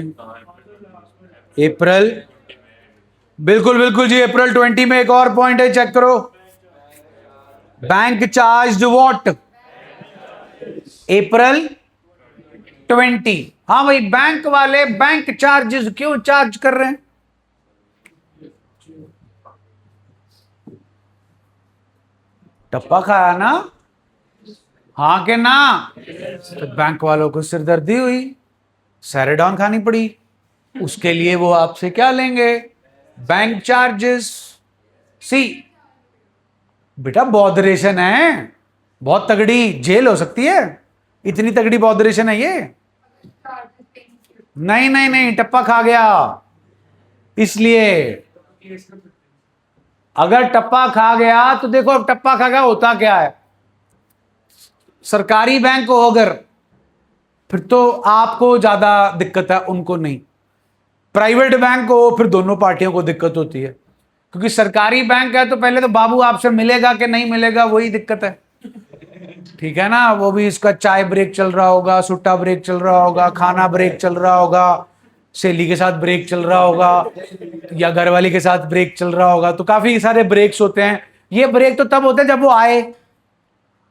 अप्रैल। बिल्कुल बिल्कुल जी, अप्रैल 20 में एक और पॉइंट है, चेक करो। Bank charge what? अप्रैल 20। हाँ भाई, बैंक वाले बैंक चार्जेस क्यों चार्ज कर रहे हैं? टप्पा खाया ना? हाँ के ना? तो बैंक वालों को सिरदर्दी हुई, सैरेडॉन खानी पड़ी। उसके लिए वो आपसे क्या लेंगे? Bank charges. सी बेटा, बॉदरेशन है, बहुत तगड़ी जेल हो सकती है। इतनी तगड़ी बॉदरेशन है ये। नहीं नहीं नहीं, टप्पा खा गया इसलिए। अगर टप्पा खा गया तो देखो, अब टप्पा खा गया होता क्या है। सरकारी बैंक हो अगर, फिर तो आपको ज्यादा दिक्कत है, उनको नहीं। प्राइवेट बैंक हो फिर दोनों पार्टियों को दिक्कत होती है, क्योंकि सरकारी बैंक है तो पहले तो बाबू आपसे मिलेगा कि नहीं मिलेगा, वही दिक्कत है। ठीक है ना? वो भी इसका चाय ब्रेक चल रहा होगा, सुट्टा ब्रेक चल रहा होगा, खाना ब्रेक चल रहा होगा, सहेली के साथ ब्रेक चल रहा होगा, या घरवाली के साथ ब्रेक चल रहा होगा। तो काफी सारे ब्रेक्स होते हैं। ये ब्रेक तो तब होते हैं जब वो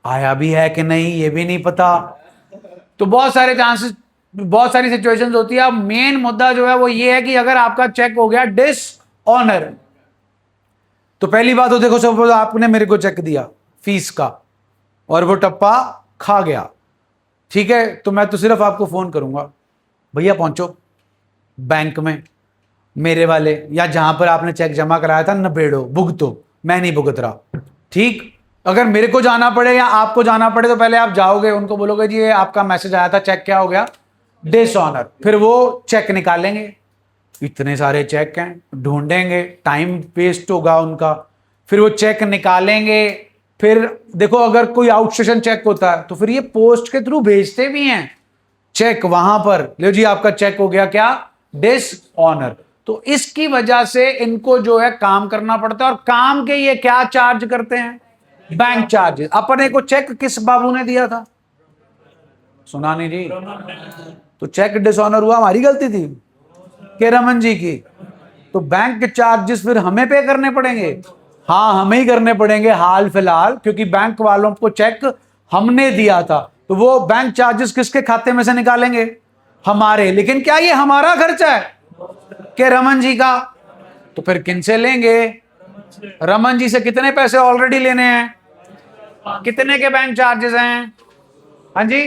आया भी है कि नहीं ये भी नहीं पता। तो बहुत सारे चांसेस, बहुत सारी सिचुएशंस होती है। अब मेन मुद्दा जो है वो ये है कि अगर आपका चेक हो गया डिसऑनर, तो पहली बात तो देखो, सपोज आपने मेरे को चेक दिया फीस का और वो टप्पा खा गया, ठीक है, तो मैं तो सिर्फ आपको फोन करूंगा, भैया पहुंचो बैंक में मेरे वाले, या जहां पर आपने चेक जमा कराया था, नबेड़ो, भुगतो। मैं नहीं भुगत रहा, ठीक। अगर मेरे को जाना पड़े या आपको जाना पड़े तो पहले आप जाओगे, उनको बोलोगे जी ये आपका मैसेज आया था, चेक क्या हो गया, डिसऑनर, फिर वो चेक निकालेंगे। इतने सारे चेक हैं, ढूंढेंगे, टाइम वेस्ट होगा उनका, फिर वो चेक निकालेंगे। फिर देखो अगर कोई आउट स्टेशन चेक होता है तो फिर ये पोस्ट के थ्रू भेजते भी हैं चेक वहां पर, लो जी आपका चेक हो गया क्या, डिसऑनर। तो इसकी वजह से इनको जो है काम करना पड़ता है, और काम के ये क्या चार्ज करते हैं, बैंक चार्जेस। अपने को चेक किस बाबू ने दिया था, सुना नहीं जी, तो चेक डिसऑनर हुआ, हमारी गलती थी के रमन जी की, तो बैंक के चार्जेस फिर हमें पे करने पड़ेंगे। हाँ हमें ही करने पड़ेंगे हाल फिलहाल, क्योंकि बैंक वालों को चेक हमने दिया था, तो वो बैंक चार्जेस किसके खाते में से निकालेंगे, हमारे। लेकिन क्या ये हमारा खर्चा है के रमन जी का, तो फिर किन से लेंगे, रमन जी से कितने पैसे ऑलरेडी लेने हैं, कितने के बैंक चार्जेस हैं, हाँ जी,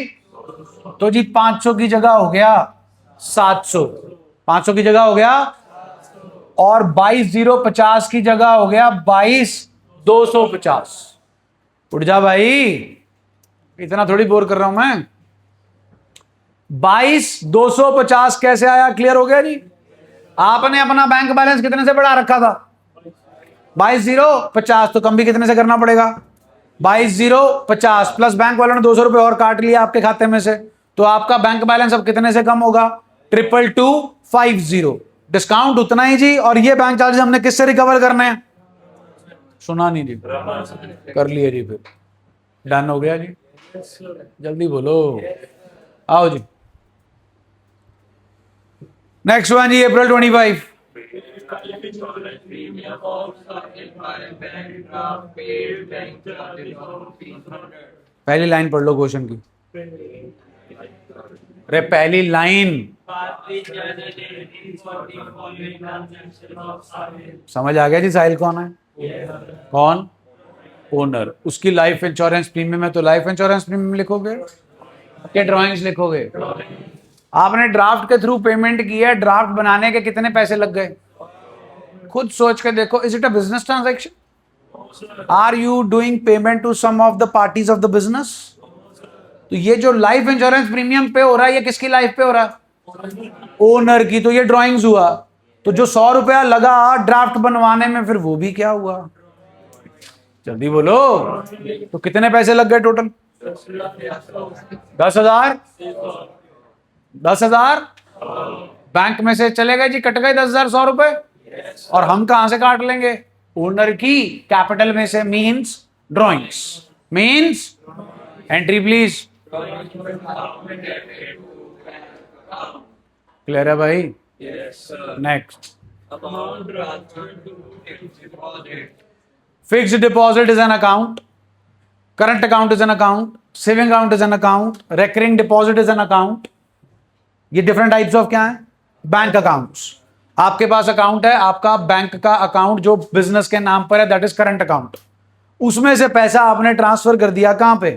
तो जी 500 की जगह हो गया 700, 500 की जगह हो गया, और 22,050 की जगह हो गया 22,250। उठ जा भाई, इतना थोड़ी बोर कर रहा हूं मैं। 22,250 कैसे आया, क्लियर हो गया जी। आपने अपना बैंक बैलेंस कितने से बढ़ा रखा था, 22,050, तो कम भी कितने से करना पड़ेगा, 22,050 प्लस बैंक वालों ने 200 रुपए और काट लिया आपके खाते में से, तो आपका बैंक बैलेंस अब कितने से कम होगा, 22250। डिस्काउंट उतना ही जी, और ये बैंक चार्जेस हमने किससे रिकवर करने हैं, सुना नहीं जी, कर लिए जी, फिर डन हो गया जी, जल्दी बोलो, आओ जी। Next one ji, April 25। Premium of certain bank draft paid bank charges of ₹100. पहली लाइन पढ़ लो क्वेश्चन की, अरे पहली लाइन समझ आ गया जी, साहिल कौन है, कौन, ओनर। उसकी लाइफ इंश्योरेंस प्रीमियम है, तो लाइफ इंश्योरेंस प्रीमियम लिखोगे क्या, ड्राइंग्स लिखोगे। आपने ड्राफ्ट के थ्रू पेमेंट की है, ड्राफ्ट बनाने के कितने पैसे लग गए, खुद सोच के देखो। Is it a business transaction, are you doing payment to some of the parties of the business. तो ये जो लाइफ इंश्योरेंस प्रीमियम पे हो रहा है, ये किसकी लाइफ पे हो रहा है, ओनर की, तो ये ड्राइंग्स हुआ। तो जो 100 रुपया लगा ड्राफ्ट बनवाने में, फिर वो भी क्या हुआ, जल्दी बोलो, तो कितने पैसे लग गए टोटल, 10,000, 10,000 बैंक में से चले गए जी, कट गए 10,000 100 रुपए, और हम कहां से काट लेंगे, ओनर की कैपिटल में से, means drawings, means entry please, clear है भाई, next. Amount transferred to fixed deposit. Fixed deposit is an account, current account is an account, saving account is an account, recurring deposit is an account। ये different types of क्या है, bank accounts. आपके पास account है, आपका bank का account जो business के नाम पर है, दैट इज करंट अकाउंट। उसमें से पैसा आपने ट्रांसफर कर दिया कहां पे,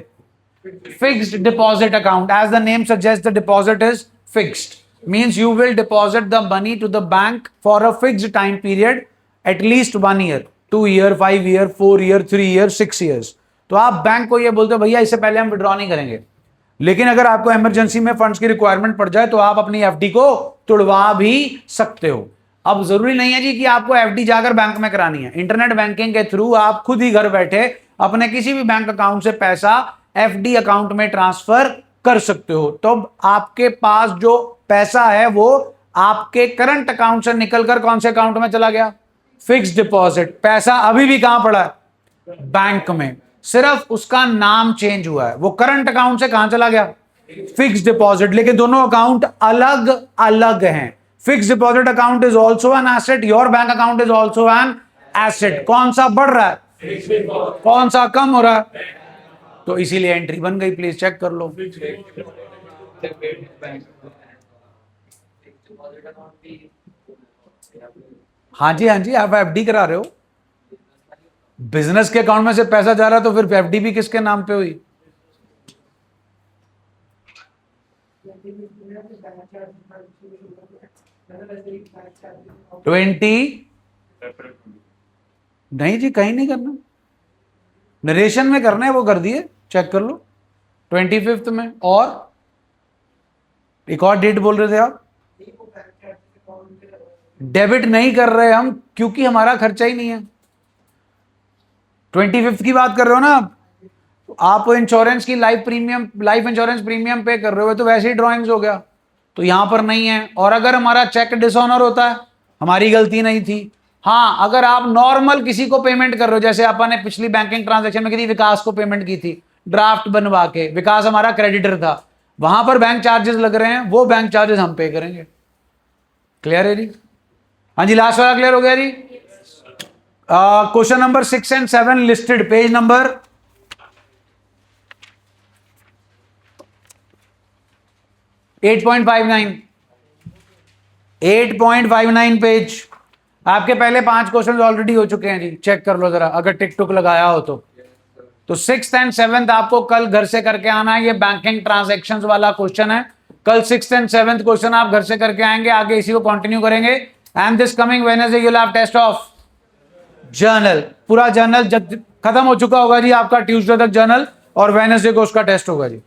fixed deposit account. As the name suggest, the deposit is fixed, means you will deposit the money to the bank for a fixed time period, at least 1 year, 2 year, 5 year, 4 year, 3 year, 6 years। तो आप bank को ये बोलते हो भैया इससे पहले हम विड्रॉ नहीं करेंगे, लेकिन अगर आपको इमरजेंसी में फंड्स की रिक्वायरमेंट पड़ जाए तो आप अपनी एफडी को तुड़वा भी सकते हो। अब जरूरी नहीं है जी कि आपको एफडी जाकर बैंक में करानी है, इंटरनेट बैंकिंग के थ्रू आप खुद ही घर बैठे अपने किसी भी बैंक अकाउंट से पैसा एफडी अकाउंट में ट्रांसफर कर सकते हो। तो आपके पास जो पैसा है वो आपके करंट अकाउंट से निकलकर कौन से अकाउंट में चला गया, फिक्स्ड डिपॉजिट। पैसा अभी भी कहां पड़ा है, बैंक में, सिर्फ उसका नाम चेंज हुआ है। वो करंट अकाउंट से कहां चला गया, फिक्स्ड डिपॉजिट, लेकिन दोनों अकाउंट अलग अलग हैं। Fixed deposit account is also an asset, your bank account is also an asset. कौन सा बढ़ रहा है, कौन सा कम हो रहा है, तो इसीलिए एंट्री बन गई, प्लीज चेक कर लो। हाँ जी, हाँ जी, आप एफडी करा रहे हो, बिजनेस के अकाउंट में से पैसा जा रहा है, तो फिर एफडी भी किसके नाम पे हुई, $20 नहीं जी, कहीं नहीं करना, नरेशन में करना है वो कर दिए, चेक कर लो 25th में। और एक और डेट बोल रहे थे आप, डेबिट नहीं कर रहे हम क्योंकि हमारा खर्चा ही नहीं है। 25th की बात कर रहे हो ना आप इंश्योरेंस की लाइफ इंश्योरेंस प्रीमियम पे कर रहे हो तो वैसे ही ड्रॉइंग्स हो गया, तो यहां पर नहीं है। और अगर हमारा चेक डिसऑनर होता है, हमारी गलती नहीं थी। हाँ, अगर आप नॉर्मल किसी को पेमेंट कर रहे हो, जैसे अपन ने पिछली बैंकिंग ट्रांजैक्शन में की थी, विकास को पेमेंट की थी ड्राफ्ट बनवा के, विकास हमारा क्रेडिटर था, वहां पर बैंक चार्जेस लग रहे हैं, वो बैंक चार्जेस हम पे करेंगे। क्लियर है जी? हाँ जी, लास्ट वाला क्लियर हो गया जी। Question number 6 and 7 listed, page number 8.59 page. आपके पहले 5 क्वेश्चन ऑलरेडी हो चुके हैं जी, चेक कर लो जरा अगर टिक टुक लगाया हो तो। 6th and 7th आपको कल घर से करके आना है, ये बैंकिंग ट्रांजैक्शंस वाला क्वेश्चन है। कल 6th and 7th क्वेश्चन आप घर से करके आएंगे, आगे इसी को कंटिन्यू करेंगे। And this coming Wednesday you will have test of journal. पूरा जर्नल खत्म हो चुका होगा जी आपका ट्यूसडे तक जर्नल, और वेडनेसडे को उसका टेस्ट होगा जी।